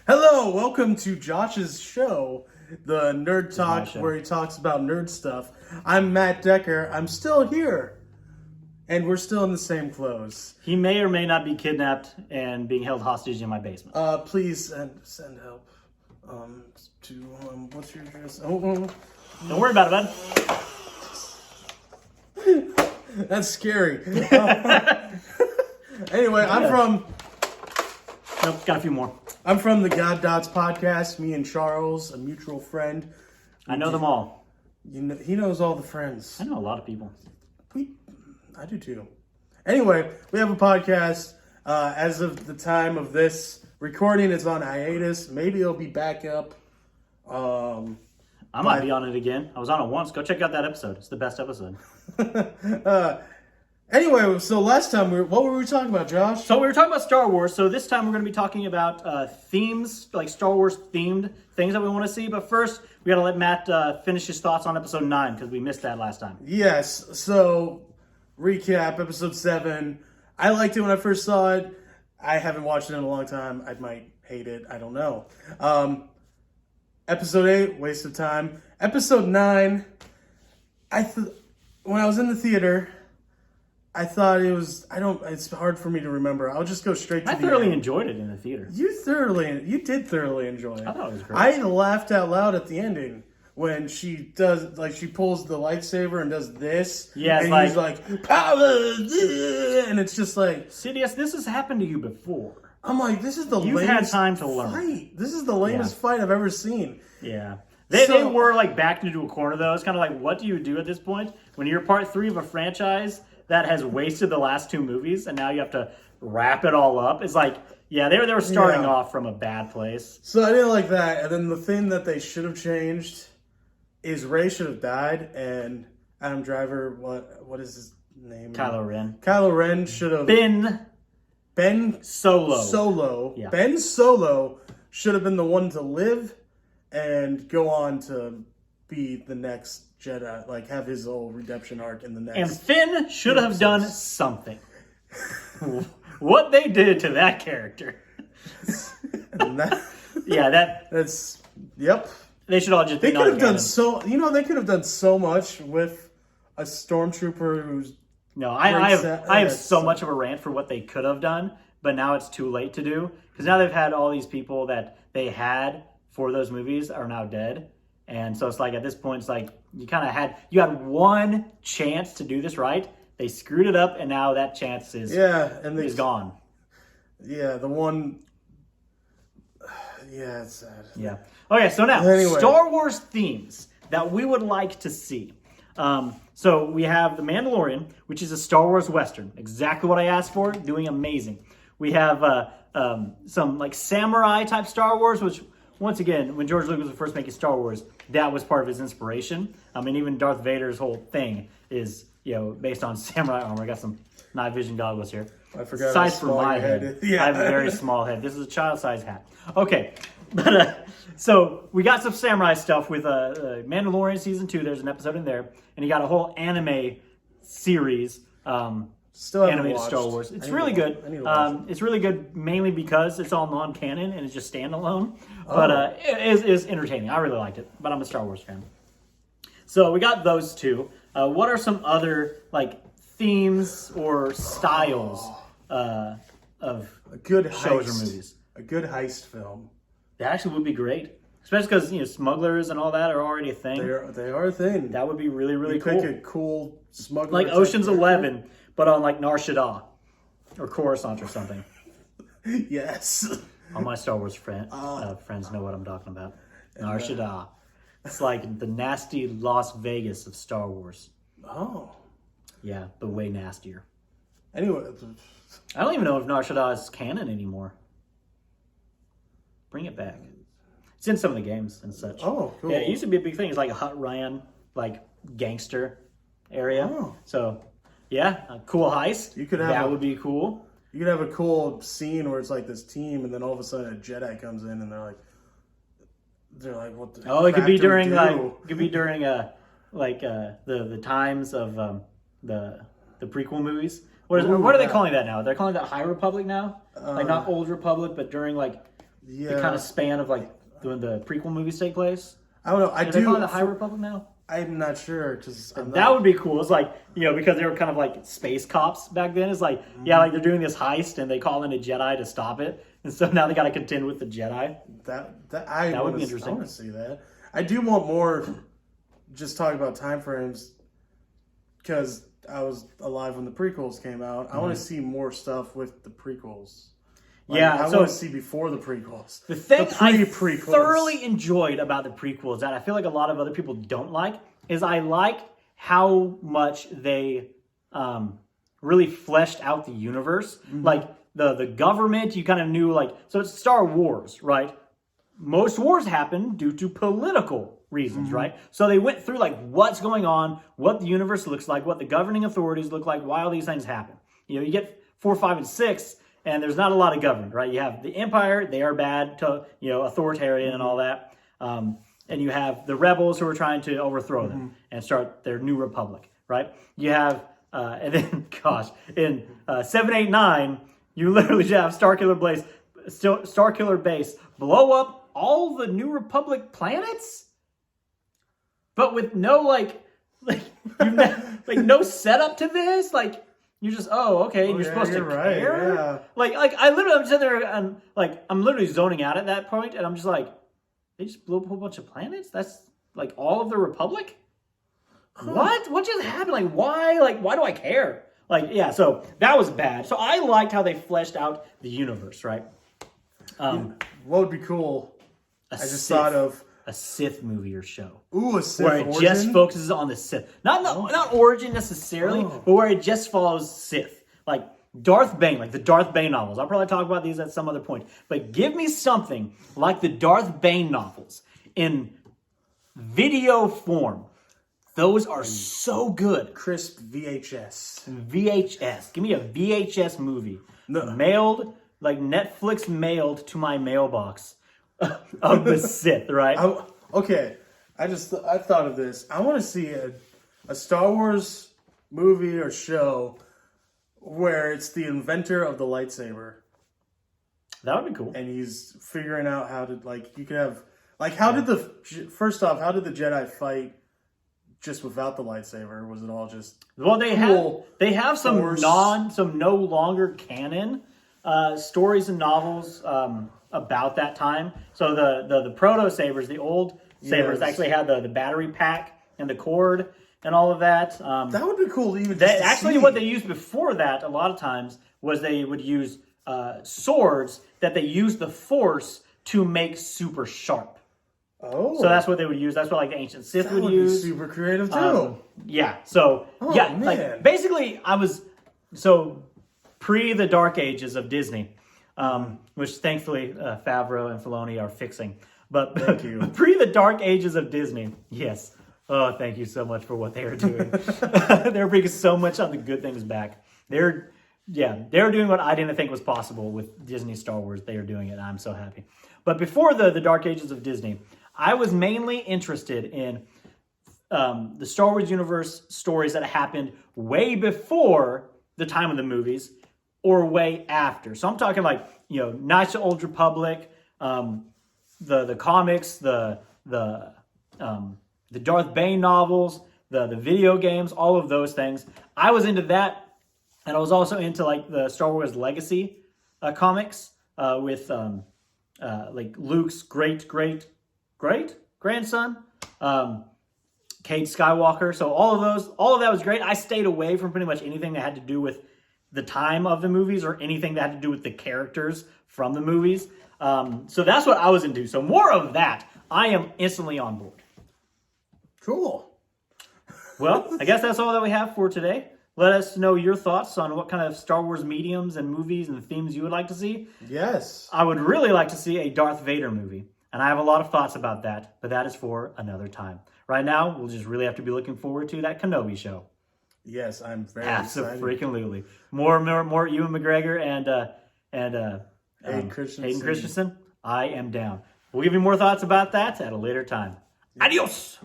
Hello, welcome to Josh's show, the Nerd Talk, show. where he talks about nerd stuff. I'm Matt Decker. I'm still here, and we're still in the same clothes. He may or may not be kidnapped and being held hostage in my basement. Please send help. To what's your address? Don't worry about it, bud. That's scary. Anyway, Nope, got a few more. I'm from the God Dots podcast. Me and Charles, a mutual friend. I know them all. He knows all the friends. I know a lot of people. I do too. Anyway, we have a podcast. As of the time of this recording, it's on hiatus. Maybe it'll be back up. I might be on it again. I was on it once. Go check out that episode. It's the best episode. Anyway, so last time, what were we talking about, Josh? So we were talking about Star Wars. So this time we're going to be talking about themes, like Star Wars themed things that we want to see. But first, we got to let Matt finish his thoughts on episode 9 because we missed that last time. Yes. So, recap, episode 7. I liked it when I first saw it. I haven't watched it in a long time. I might hate it. I don't know. Episode 8, waste of time. Episode 9, when I was in the theater, I thought it was, it's hard for me to remember. I'll just go straight to I the thoroughly end. enjoyed it in the theater. You did thoroughly enjoy it. I thought it was great. I laughed out loud at the ending when she does, like, she pulls the lightsaber and does this. Yeah, and it's he's like, power! And it's just like, Sidious, this has happened to you before. I'm like, this is the You've lamest had time to learn. fight. This is the lamest fight I've ever seen. Yeah. They were like backed into a corner though. It's kind of like, what do you do at this point when you're part 3 of a franchise that has wasted the last 2 movies and now you have to wrap it all up? It's like, yeah, they were starting off from a bad place. So I didn't like that. And then the thing that they should have changed is Rey should have died, and Adam Driver, what is his name? Kylo Ren. Kylo Ren should have Ben Solo. Yeah. Ben Solo should have been the one to live and go on to be the next Jedi, like have his whole redemption arc in the next. And Finn should have done something. What they did to that character. That's yep. They should all just. They could have done so. They could have done so much with a stormtrooper who's. No, I have so much of a rant for what they could have done, but now it's too late to do because now they've had all these people that they had for those movies are now dead, and so it's like at this point it's like you had one chance to do this right. They screwed it up, and now that chance is gone. Yeah, the one. Yeah, it's sad. Yeah. Okay, so now Star Wars themes that we would like to see. So we have The Mandalorian, which is a Star Wars Western. Exactly what I asked for, doing amazing. We have some like samurai type Star Wars, which once again, when George Lucas was first making Star Wars, that was part of his inspiration. I mean, even Darth Vader's whole thing is, based on samurai armor. I got some night vision goggles here. I forgot size for my head. Yeah. I have a very small head. This is a child-size hat. Okay, but so we got some samurai stuff with Mandalorian season 2. There's an episode in there, and you got a whole anime series. Still animated Star Wars. It's really good. It's really good mainly because it's all non-canon and it's just standalone. But it is entertaining. I really liked it. But I'm a Star Wars fan. So we got those 2. What are some other like themes or styles of a good shows heist, or movies? A good heist film. That actually would be great. Especially because smugglers and all that are already a thing. They are a thing. That would be really, really cool. Pick a cool smuggler. Like Ocean's 11, but on like Nar Shaddaa or Coruscant or something. Yes. All my Star Wars friends know what I'm talking about. Nar Shaddaa. It's like the nasty Las Vegas of Star Wars. Oh. Yeah, but way nastier. Anyway. I don't even know if Nar Shaddaa is canon anymore. Bring it back. It's in some of the games and such. Oh, cool. Yeah, it used to be a big thing. It's like a Hut Ryan, like gangster area. Oh. So, yeah, a cool heist. That would be cool. You could have a cool scene where it's like this team, and then all of a sudden a Jedi comes in, and they're like, what the? Oh, it could be during the times of the prequel movies. What are they calling that now? They're calling that High Republic now, like not Old Republic, but during like Yeah. the kind of span of like when the prequel movies take place. I don't know. I Do do. they call it the High Republic now? I'm not sure because That would be cool. It's like, because they were kind of like space cops back then. It's like, like they're doing this heist and they call in a Jedi to stop it. And so now they got to contend with the Jedi. That would be interesting. I want to see that. I do want more. Just talking about time frames, because I was alive when the prequels came out. I want to see more stuff with the prequels. I want to see before the prequels. The thing I pre-prequels. thoroughly enjoyed about the prequels that I feel like a lot of other people don't like is I like how much they really fleshed out the universe. Mm-hmm. Like the government, you kind of knew so it's Star Wars, right? Most wars happen due to political reasons, right? So they went through what's going on, what the universe looks like, what the governing authorities look like, why all these things happen. You get 4, 5, and 6. And there's not a lot of government, right? You have the Empire; they are bad, authoritarian and all that. And you have the rebels who are trying to overthrow them and start their new republic, right? You have, and then, in 7, 8, 9, you literally have Starkiller Base blow up all the New Republic planets, but with no no setup to this, You're just you're supposed to care. Yeah. I literally I'm sitting there and I'm literally zoning out at that point, and I'm just they just blew up a whole bunch of planets. That's all of the Republic. Huh. What just happened? Why? Why do I care? So that was bad. So I liked how they fleshed out the universe, right? What would be cool? I just thought of a Sith movie or show. Ooh, a Sith where it origin? just focuses on the Sith. Not origin necessarily, but where it just follows Sith. Like Darth Bane, the Darth Bane novels. I'll probably talk about these at some other point. But give me something like the Darth Bane novels in video form. Those are so good. Crisp VHS. VHS. Give me a VHS movie. No. Mailed, Netflix mailed to my mailbox. Of the Sith, right? Okay, I thought of this. I want to see a Star Wars movie or show where it's the inventor of the lightsaber. That would be cool. And he's figuring out how to you could have how did the Jedi fight just without the lightsaber? Was it all just they have some no longer canon stories and novels about that time. So the proto sabers, the old sabers, actually had the battery pack and the cord and all of that. That would be cool. What they used before that a lot of times was they would use swords that they used the Force to make super sharp. Oh, so that's what they would use. That's what the ancient Sith would use. Be super creative too. Yeah. So man. Basically, I was pre the Dark Ages of Disney. Which thankfully Favreau and Filoni are fixing. But thank you. Pre the Dark Ages of Disney, yes. Oh, thank you so much for what they are doing. They're bringing so much on the good things back. They're doing what I didn't think was possible with Disney Star Wars. They are doing it, and I'm so happy. But before the Dark Ages of Disney, I was mainly interested in the Star Wars universe stories that happened way before the time of the movies, or way after. So I'm talking Knights of the Old Republic, the comics, the Darth Bane novels, the video games, all of those things. I was into that, and I was also into the Star Wars Legacy comics with Luke's great grandson, Cade Skywalker. So all of that was great. I stayed away from pretty much anything that had to do with the time of the movies or anything that had to do with the characters from the movies. So that's what I was into. So more of that. I am instantly on board. Cool. Well, I guess that's all that we have for today. Let us know your thoughts on what kind of Star Wars mediums and movies and themes you would like to see. Yes. I would really like to see a Darth Vader movie. And I have a lot of thoughts about that, but that is for another time. Right now, we'll just really have to be looking forward to that Kenobi show. Yes, I'm very excited. Absolutely. More Ewan McGregor and Hayden Christensen. Hayden Christensen. I am down. We'll give you more thoughts about that at a later time. Adios.